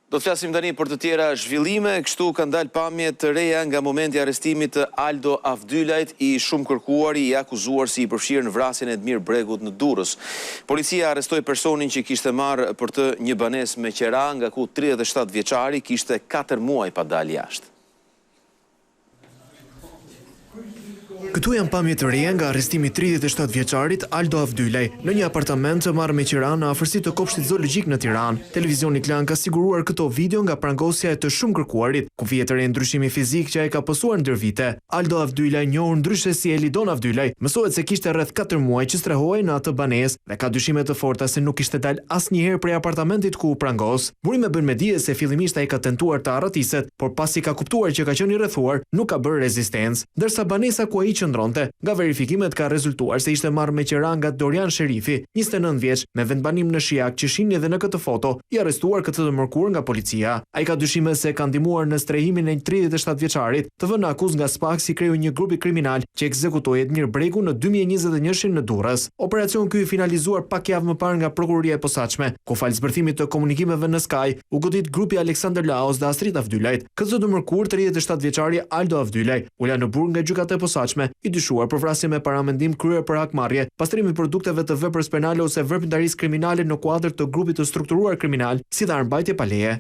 Do të flasim tani për të tjera zhvillime, kështu kanë dalë pamje të reja nga momenti i arrestimit të Aldo Avdylajt, i shumë kërkuari i akuzuar si i përfshirë në vrasjen e Edmir Bregut në Durrës. Policia arrestoi personin që kishte marrë për të një banesë me qera, nga ku 37 vjeçari kishte 4 muaj pa dalë jashtë. Këtu janë pamje të reja nga arrestimi 37 vjeçarit Aldo Avdylaj në një apartament të marrë me qira në afërsi të kopshtit zoologjik në Tiranë. Televizioni Klan ka siguruar këto video nga prangosja e të shumë kërkuarit, ku vjet të re ndryshimi fizik që ai ka posuar ndër vite. Aldo Avdylaj, njohur ndryshe si Elidon Avdylaj, mësohet se kishte rreth 4 muaj që strehohej në atë banesë dhe ka dyshime të forta se nuk kishte dalë asnjëherë prej apartamentit ku u prangos. Burime bën me dije se fillimisht ai ka tentuar të arratiset, por pasi ka kuptuar që ka qenë i rrethuar, nuk ka bërë rezistencë, ndërsa banesa ku ai qëndronte, nga verifikimet ka rezultuar se ishte marrë me qira nga Dorian Sherifi, 29 vjeç, me vendbanim në Shijak, që shihni edhe në këtë foto, i arrestuar këtë të mërkur nga policia. Ai ka dyshime se ka ndihmuar në strehimin e 37 vjeçarit, të vënë akuz nga SPAK si kreu një grupi kriminal që ekzekutoi Edmir Bregu në 2021 në Durrës. Operacion ky i finalizuar pak javë më parë nga prokuroria e posaçme, ku fal zbërthimit të komunikimeve në Sky, u godit grupi Alexander Laos dhe Astrid Avdylajt. Këtë të mërkur 37 vjeçari Aldo Avdylaj ula në burg nga gjykata e posaçme, i dyshuar për vrasje me paramendim kryer për hakmarrje, pastrimi produkteve të veprës penale ose veprimtarisë kriminale në kuadër të grupit të strukturuar kriminal, si dhe armbajtje pa leje.